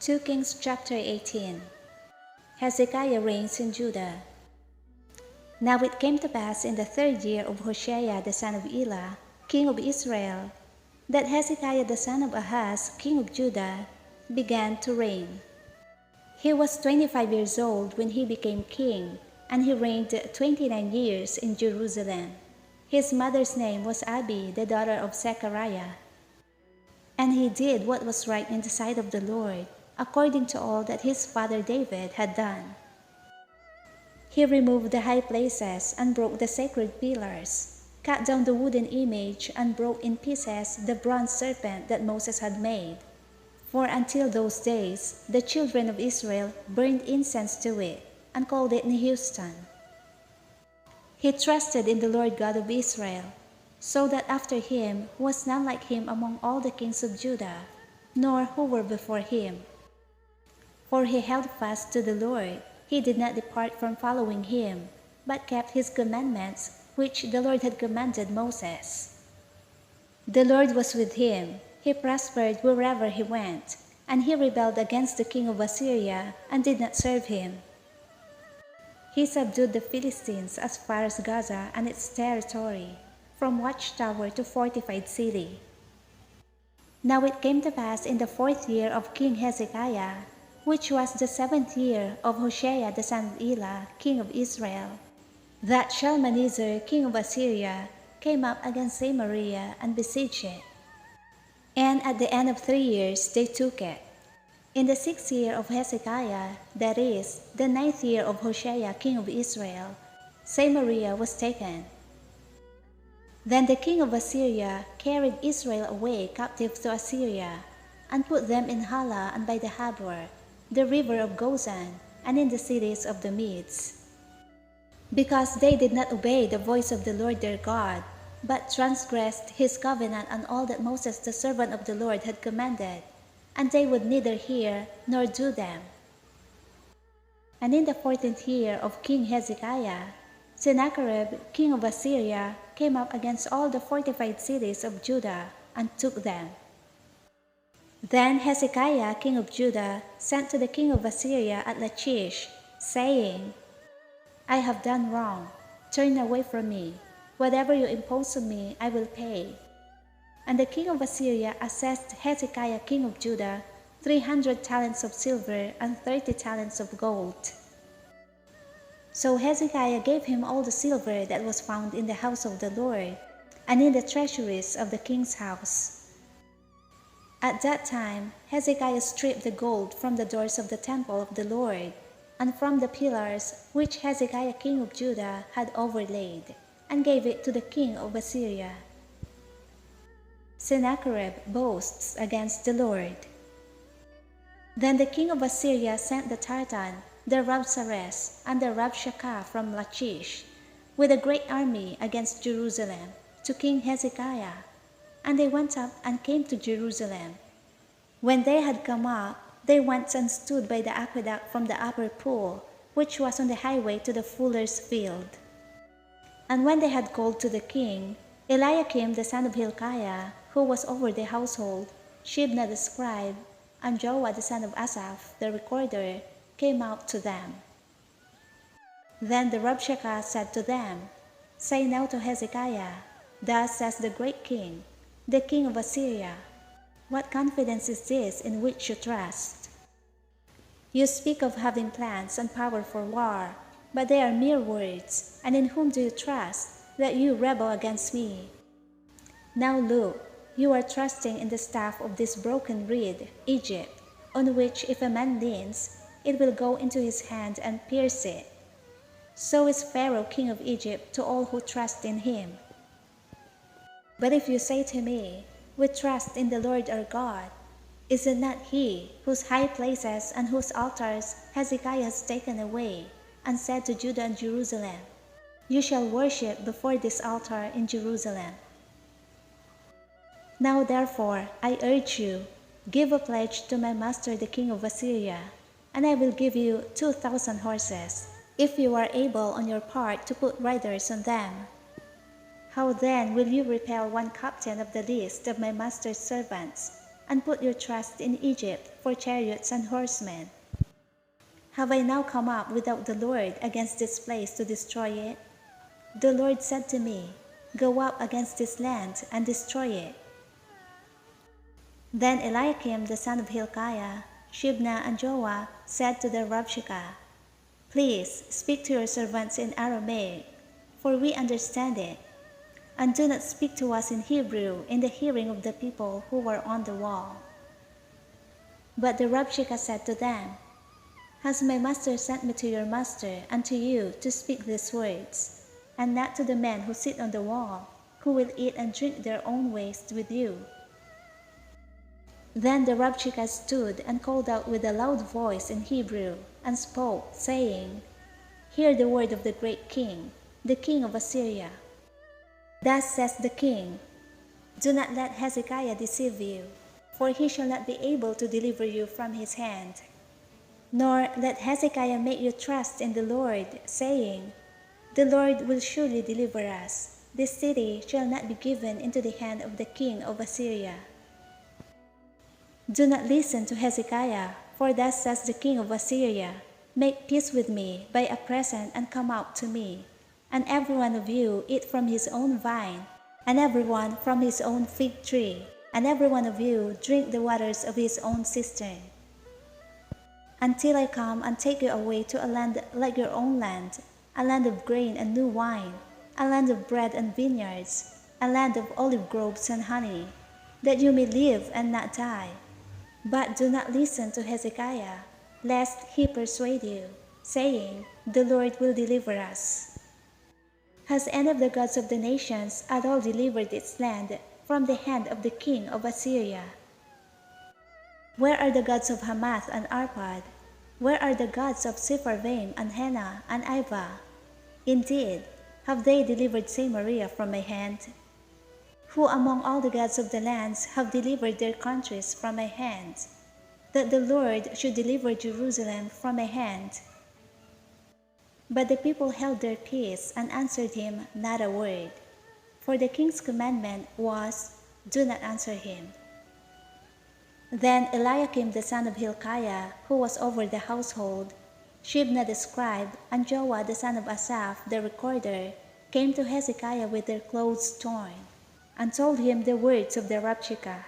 2 Kings chapter 18. Hezekiah reigns in Judah. Now it came to pass in the 3rd year of Hoshea the son of Elah, king of Israel, that Hezekiah the son of Ahaz, king of Judah, began to reign. He was 25 years old when he became king, and he reigned 29 years in Jerusalem. His mother's name was Abi, the daughter of Zechariah. And he did what was right in the sight of the Lord, according to all that his father David had done. He removed the high places and broke the sacred pillars, cut down the wooden image and broke in pieces the bronze serpent that Moses had made. For until those days the children of Israel burned incense to it and called it Nehushtan. He trusted in the Lord God of Israel, so that after him was none like him among all the kings of Judah, nor who were before him. For he held fast to the Lord, he did not depart from following him, but kept his commandments, which the Lord had commanded Moses. The Lord was with him, he prospered wherever he went, and he rebelled against the king of Assyria and did not serve him. He subdued the Philistines as far as Gaza and its territory, from watchtower to fortified city. Now it came to pass in the 4th year of King Hezekiah, which was the 7th year of Hoshea the son of Elah, king of Israel, that Shalmaneser, king of Assyria, came up against Samaria and besieged it. And at the end of 3 years they took it. In the 6th year of Hezekiah, that is, the 9th year of Hoshea king of Israel, Samaria was taken. Then the king of Assyria carried Israel away captive to Assyria, and put them in Hala and by the Habor, the river of Gozan, and in the cities of the Medes. Because they did not obey the voice of the Lord their God, but transgressed his covenant and all that Moses the servant of the Lord had commanded, and they would neither hear nor do them. And in the 14th year of King Hezekiah, Sennacherib, king of Assyria, came up against all the fortified cities of Judah and took them. Then Hezekiah, king of Judah, sent to the king of Assyria at Lachish, saying, I have done wrong. Turn away from me. Whatever you impose on me, I will pay. And the king of Assyria assessed Hezekiah, king of Judah, 300 talents of silver and 30 talents of gold. So Hezekiah gave him all the silver that was found in the house of the Lord, and in the treasuries of the king's house. At that time Hezekiah stripped the gold from the doors of the temple of the Lord, and from the pillars which Hezekiah king of Judah had overlaid, and gave it to the king of Assyria. Sennacherib boasts against the Lord. Then the king of Assyria sent the Tartan, the Rabsares, and the Rabshakeh from Lachish, with a great army against Jerusalem, to King Hezekiah. And they went up and came to Jerusalem. When they had come up, they went and stood by the aqueduct from the upper pool, which was on the highway to the fuller's field. And when they had called to the king, Eliakim the son of Hilkiah, who was over the household, Shebna the scribe, and Joah the son of Asaph the recorder, came out to them. Then the Rabshakeh said to them, Say now to Hezekiah, Thus says the great king, the king of Assyria, What confidence is this in which you trust? You speak of having plans and power for war, but they are mere words, and in whom do you trust, that you rebel against me? Now look, you are trusting in the staff of this broken reed, Egypt, on which if a man leans, it will go into his hand and pierce it. So is Pharaoh king of Egypt to all who trust in him. But if you say to me, We trust in the Lord our God, is it not he whose high places and whose altars Hezekiah has taken away, and said to Judah and Jerusalem, You shall worship before this altar in Jerusalem? Now therefore I urge you, give a pledge to my master the king of Assyria, and I will give you 2,000 horses, if you are able on your part to put riders on them. How then will you repel one captain of the list of my master's servants, and put your trust in Egypt for chariots and horsemen? Have I now come up without the Lord against this place to destroy it? The Lord said to me, Go up against this land and destroy it. Then Eliakim the son of Hilkiah, Shebna, and Joah said to the Rabshakeh, Please speak to your servants in Aramaic, for we understand it, and do not speak to us in Hebrew in the hearing of the people who were on the wall. But the Rabshakeh said to them, Has my master sent me to your master and to you to speak these words, and not to the men who sit on the wall, who will eat and drink their own waste with you? Then the Rabshakeh stood and called out with a loud voice in Hebrew, and spoke, saying, Hear the word of the great king, the king of Assyria. Thus says the king, Do not let Hezekiah deceive you, for he shall not be able to deliver you from his hand. Nor let Hezekiah make you trust in the Lord, saying, The Lord will surely deliver us. This city shall not be given into the hand of the king of Assyria. Do not listen to Hezekiah, for thus says the king of Assyria, Make peace with me by a present and come out to me, and every one of you eat from his own vine, and every one from his own fig tree, and every one of you drink the waters of his own cistern, until I come and take you away to a land like your own land, a land of grain and new wine, a land of bread and vineyards, a land of olive groves and honey, that you may live and not die. But do not listen to Hezekiah, lest he persuade you, saying, The Lord will deliver us. Has any of the gods of the nations at all delivered its land from the hand of the king of Assyria? Where are the gods of Hamath and Arpad? Where are the gods of Sepharvaim and Hena and Ivah? Indeed, have they delivered Samaria from my hand? Who among all the gods of the lands have delivered their countries from my hand, that the Lord should deliver Jerusalem from my hand? But the people held their peace and answered him not a word, for the king's commandment was, Do not answer him. Then Eliakim the son of Hilkiah, who was over the household, Shebna the scribe, and Joah the son of Asaph the recorder, came to Hezekiah with their clothes torn, and told him the words of the Rabshakeh.